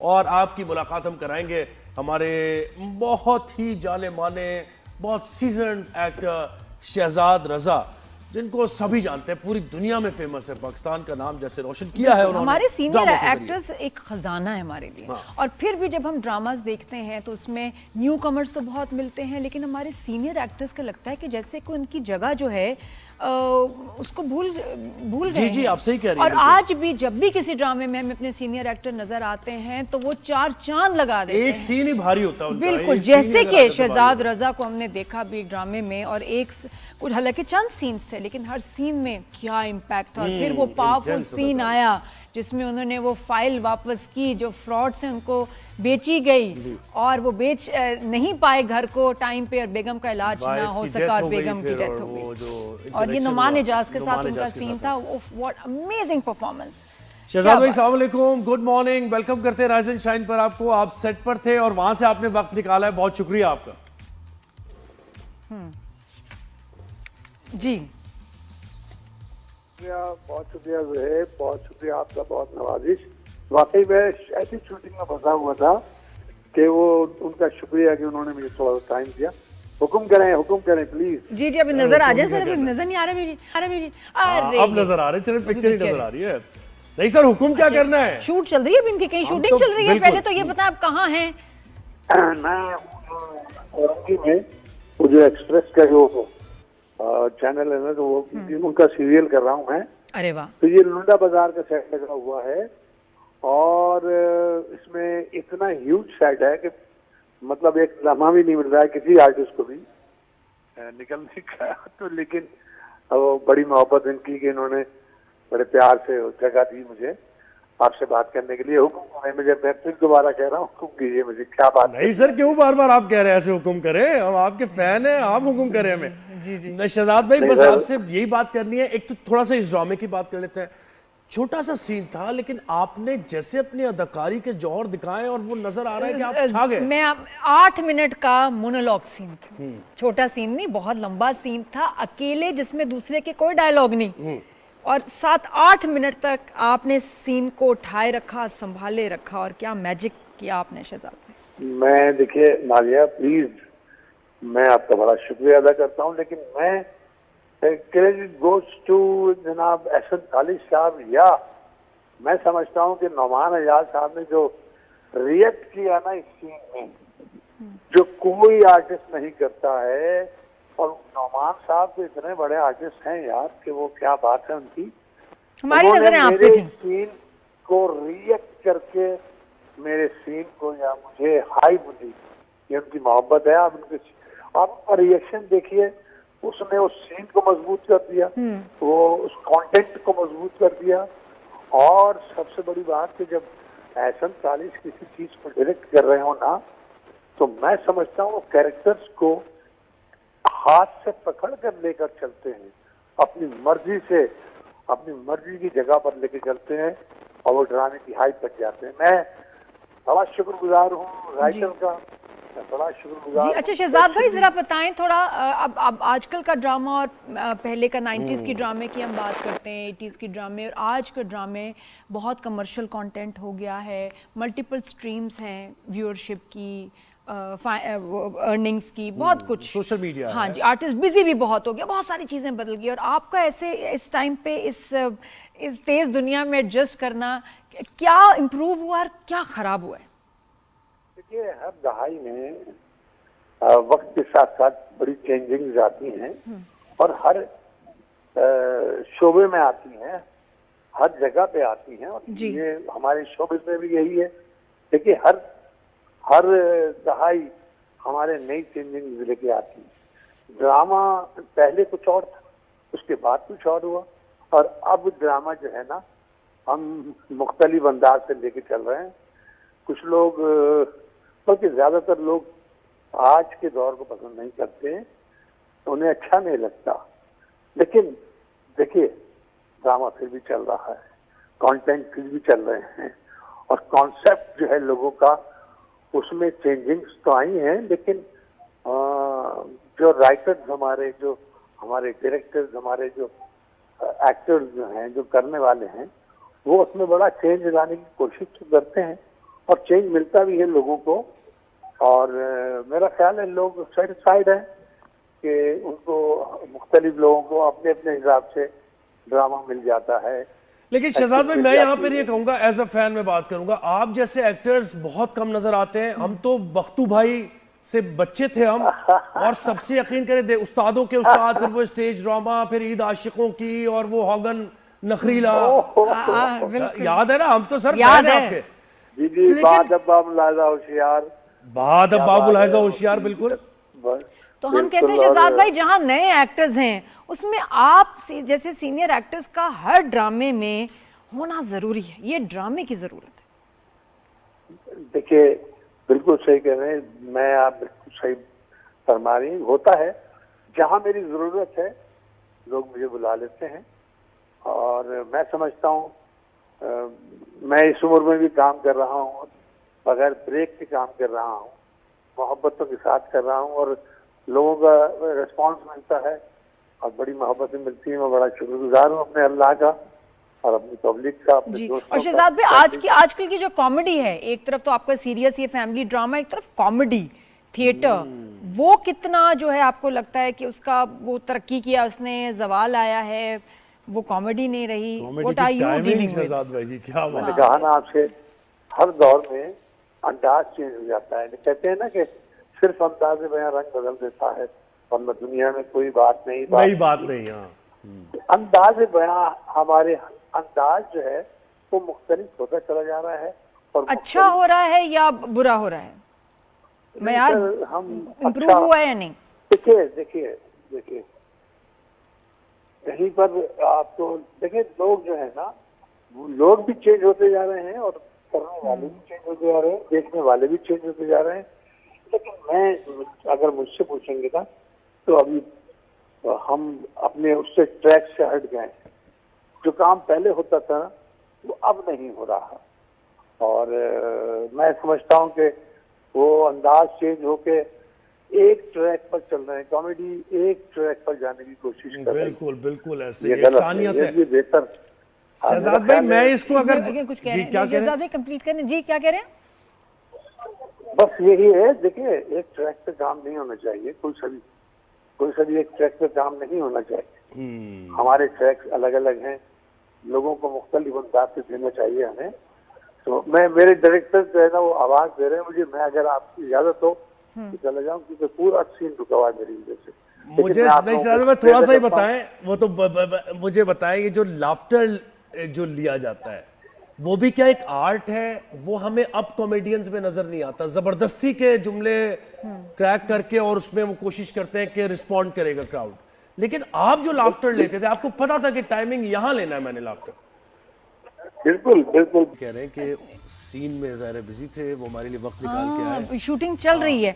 और आपकी मुलाकात हम कराएंगे हमारे बहुत ही जाने माने, बहुत सीजन्ड एक्टर शहजाद रजा, जिनको सभी जानते हैं, पूरी दुनिया में फेमस है। पाकिस्तान का नाम जैसे रोशन किया है उन्होंने, हमारे सीनियर ड्रामों के एक्टर्स एक खजाना है हमारे लिए। हाँ। और फिर भी जब हम ड्रामास देखते हैं तो उसमें न्यू कमर्स तो बहुत मिलते हैं, लेकिन हमारे सीनियर एक्टर्स का लगता है कि जैसे कोई उनकी जगह जो है उसको भूल गए जी हैं। आप सही कह रही हैं। और आज भी जब भी किसी ड्रामे में हमें अपने सीनियर एक्टर नजर आते हैं तो वो चार चांद लगा देते हैं। एक सीन ही भारी होता है उनका, बिल्कुल, एक सीन ही जैसे अगर कि आगे से शहजाद भारी रजा को हमने देखा भी एक ड्रामे में, और कुछ हालांकि चंद सीन्स थे लेकिन हर सीन में क्या इम्पैक्ट था। और फिर वो पावरफुल intense सीन था। आया जिसमें उन्होंने वो फाइल वापस की जो फ्रॉड से उनको बेची गई, और वो बेच नहीं पाए घर को टाइम पे, और बेगम का इलाज ना वाइफ हो की सका death और हो गई बेगम की फिर, डेथ और हो वो जो गई। और ये interaction नुमान हुआ, एजाज के साथ नुमान उनका एजाज के सीन साथ था। What amazing performance. शहजाद भाई अस्सलाम वालेकुम, गुड मॉर्निंग, वेलकम करते हैं राइज एंड शाइन पर आपको। आप सेट पर थे और वहां से आपने वक्त निकाला है, बहुत शुक्रिया आपका। जी बहुत शुक्रिया ज़ुहैब, बहुत शुक्रिया आपका, बहुत नवाजिश। वाकई में ऐसी शूटिंग में फंसा हुआ था कि वो उनका शुक्रिया कि उन्होंने मुझे थोड़ा टाइम दिया। हुक्म करें प्लीज। जी जी, अभी नजर आ जाए सर, अभी नजर नहीं आ रहा मेरी। अरे अब नजर आ रहे, चलिए पिक्चर ही नजर आ रही है। नहीं सर, हुक्म क्या करना है? शूट चल रही है अभी इनकी, कहीं शूटिंग चल रही है? पहले तो ये बताएं आप कहाँ हैं? मैं औरंगी में वो जो एक्सप्रेस का जो चैनल है ना, तो वो उनका सीरियल कर रहा हूँ मैं। अरे वाह। तो ये लुंडा बाजार का सेट लगा हुआ है, और इसमें इतना ह्यूज सेट है कि मतलब एक लम्हा भी नहीं मिल रहा है किसी आर्टिस्ट को भी निकलने का। तो लेकिन वो बड़ी मोहब्बत इनकी कि इन्होंने बड़े प्यार से जगह दी मुझे आपसे बात करने के लिए। हुक्म करें मुझे, मैं फिर दोबारा कह रहा हूँ, हुक्म कीजिए मुझे, क्या बात नहीं सर, क्यों बार बार आप कह रहे हैं ऐसे? हुक्म करें, हम आपके फैन हैं, आप हुक्म करें हमें। जी जी। शहजाद भाई, नहीं बस सर। आपसे यही बात करनी है। एक तो थोड़ा सा इस ड्रामे की बात कर लेते हैं। छोटा सा सीन था, लेकिन आपने जैसे अपनी अदाकारी के जौहर दिखाए और वो नजर आ रहा है कि आप छा गए। मैं 8 मिनट का मोनोलॉग सीन था, छोटा सीन नहीं, बहुत लंबा सीन था, अकेले जिसमें दूसरे के कोई डायलॉग नहीं, और 7-8 मिनट तक आपने सीन को उठाए रखा, संभाले रखा, और क्या मैजिक किया आपने शहजाद भाई। मैं देखिए नालिया प्लीज, मैं आपका बड़ा शुक्रिया अदा करता हूँ, लेकिन मैं क्रेडिट गोज टू जनाब एहसन खालिद साहब, या मैं समझता हूँ कि नौमान एजाज साहब ने जो रिएक्ट किया ना इस सीन में, जो कोई आर्टिस्ट नहीं करता है। और नौमान साहब तो इतने बड़े आर्टिस्ट हैं यार कि वो क्या बात है उनकी। हमारी नजरें आप पे थी। सीन को रिएक्ट करके मेरे सीन को, या मुझे हाई बुली, ये उनकी मोहब्बत है। आप उनका रिएक्शन देखिए, उसने उस सीन को मजबूत कर दिया, वो उस कंटेंट को मजबूत कर दिया। और सबसे बड़ी बात कि जब एहसन खालिद किसी चीज को डायरेक्ट कर रहे हो ना, तो मैं समझता हूँ वो कैरेक्टर्स को हाथ से पकड़ कर लेकर चलते हैं, अपनी मर्जी से, अपनी मर्जी की जगह पर लेकर चलते हैं, और वो ड्रामे की हाइप तक जाते हैं। मैं बड़ा शुक्रगुजार हूँ राइटर का, मैं बड़ा शुक्रगुजार जी। हूँ। अच्छा शहजाद भाई, जरा बताएं थोड़ा, अब आजकल का ड्रामा और पहले का 90s की ड्रामे की हम बात करते हैं, 80s की ड्रामे और आज का ड्रामे, बहुत कमर्शियल कंटेंट हो गया है, मल्टीपल स्ट्रीम्स हैं व्यूअरशिप की, अर्निंग्स की, बहुत कुछ, सोशल मीडिया हाँ है। जी, आर्टिस्ट बिजी भी बहुत हो गया, बहुत सारी चीज़ें बदल गई, और आपका ऐसे इस टाइम पे इस तेज़ दुनिया में एडजस्ट करना, क्या इम्प्रूव हुआ और क्या ख़राब हुआ है? देखिए, हर दहाई में वक्त के साथ साथ बड़ी चेंजिंग्स आती हैं, और हर शोबे में आती हैं, हर जगह पे आती हैं, और जी। ये हमारे शोबे में भी यही है। देखिए, हर दहाई हमारे नई चेंजिंग लेके आती है। ड्रामा पहले कुछ और था, उसके बाद कुछ और हुआ, और अब ड्रामा जो है ना, हम मुख्तलिफ अंदाज से लेके चल रहे हैं। कुछ लोग, बल्कि ज्यादातर लोग आज के दौर को पसंद नहीं करते हैं, तो उन्हें अच्छा नहीं लगता। लेकिन देखिए, ड्रामा फिर भी चल रहा है, कंटेंट फिर भी चल रहे हैं, और कॉन्सेप्ट जो है लोगों का, उसमें चेंजिंग्स तो आई हैं, लेकिन जो राइटर्स हमारे, जो हमारे डायरेक्टर्स, हमारे जो एक्टर्स जो हैं, जो करने वाले हैं, वो उसमें बड़ा चेंज लाने की कोशिश तो करते हैं, और चेंज मिलता भी है लोगों को। और मेरा ख्याल है लोग सेटिस्फाइड है कि उनको मुख्तलिफ लोगों को अपने अपने हिसाब से ड्रामा मिल जाता है। लेकिन शहजाद भाई, मैं यहाँ पर ये कहूंगा, एज अ फैन में बात करूंगा, आप जैसे एक्टर्स बहुत कम नजर आते हैं। हम तो बख्तू भाई से बच्चे थे हम, और तब से यकीन करें उस्तादों के उस्ताद, फिर वो स्टेज ड्रामा, फिर ईद आशिकों की, और वो हॉगन नखरीला, याद है ना? हम तो सर याद फैन हैं है। आपके। जी जी, बाद अब्बा मुलाजा होशियार, बाद अब्बा मुलाहिजा होशियार, बिल्कुल। तो हम कहते हैं शहजाद भाई, जहां नए एक्टर्स हैं उसमें आप जैसे सीनियर एक्टर्स का हर ड्रामे में होना जरूरी है, ये ड्रामे की जरूरत है। देखिए, बिल्कुल सही कह रहे हैं, मैं आप बिल्कुल सही फरमा रही हैं। होता है जहां मेरी जरूरत है लोग मुझे बुला लेते हैं, और मैं समझता हूँ मैं इस उम्र में भी काम कर रहा हूँ, बगैर ब्रेक के काम कर रहा हूँ, मोहब्बतों के साथ कर रहा हूँ, और लोगों का रिस्पांस मिलता है और बड़ी मोहब्बतें मिलती हैं। मैं बड़ा शुक्रगुजार हूँ अपने अल्लाह का और अपनी पब्लिक का, अपने जी। दोस्तों और का। शहजाद भाई, आजकल की जो कॉमेडी है, एक तरफ तो आपका सीरियस ये फैमिली ड्रामा, एक तरफ कॉमेडी थिएटर, वो कितना जो है आपको लगता है कि उसका वो तरक्की किया उसने, जवाल आया है, वो कॉमेडी नहीं रही? What are you dealing with? Shahzad भाई की क्या बात मैंने कहा ना आपसे, हर दौर में अंदाज चेंज हो जाता है। कहते हैं ना कि सिर्फ अंदाज बयां रंग बदल देता है, वरना दुनिया में कोई बात नहीं। नई बात नहीं। हाँ, अंदाज बयां, हमारे अंदाज जो है वो मुख्तलिफ होता चला जा रहा है। और अच्छा हो रहा है या बुरा हो रहा है? मैं यार हम इम्प्रूव हुआ है या नहीं? देखिए देखिए देखिए, कहीं पर आपको देखिए, लोग जो है ना, वो लोग भी चेंज होते जा रहे हैं, और करने वाले भी चेंज होते जा रहे हैं, देखने वाले भी चेंज होते जा रहे हैं। लेकिन मैं, अगर मुझसे पूछेंगे ना, तो अभी हम अपने उससे ट्रैक से हट गए हैं। जो काम पहले होता था वो अब नहीं हो रहा, और मैं समझता हूँ कि वो अंदाज चेंज होके एक ट्रैक पर चल रहे हैं। कॉमेडी एक ट्रैक पर जाने की कोशिश कर रही है। बिल्कुल बिल्कुल, ऐसे ये ही गलत है, इंसानियत ये है। भी बेहतर। शहजाद भाई, मैं इसको अगर कुछ कह जी रहे हैं? क्या कह रहे शहजाद हैं? भाई कंप्लीट करें जी, क्या कह रहे हैं? बस यही है, देखिए, एक ट्रैक पे काम नहीं होना चाहिए। कोई सभी एक ट्रैक पे काम नहीं होना चाहिए। हमारे ट्रैक्स अलग अलग हैं, लोगों को मुख्तलिफ अंदाज से देना चाहिए हमें। तो मेरे डायरेक्टर जो है ना, वो आवाज दे रहे हैं मुझे, मैं अगर आपकी इजाजत हो तो चला जाऊं, क्योंकि पूरा सीन रुका हुआ है मेरी वजह से। मुझे नहीं शहजाद भाई, थोड़ा सा ही बताएं, वो तो मुझे बताएं, ये जो लाफ्टर जो लिया जाता है, वो भी क्या एक आर्ट है? वो हमें अब कॉमेडियंस में नजर नहीं आता, जबरदस्ती के जुमले क्रैक करके, और उसमें वो कोशिश करते हैं कि रिस्पॉन्ड करेगा क्राउड। लेकिन आप जो लाफ्टर लेते थे, आपको पता था कि टाइमिंग यहां लेना है मैंने लाफ्टर। बिल्कुल बिल्कुल। कह रहे हैं कि सीन में ज़ाहिर बिजी थे, वो हमारे लिए वक्त निकाल के आए। शूटिंग चल रही है।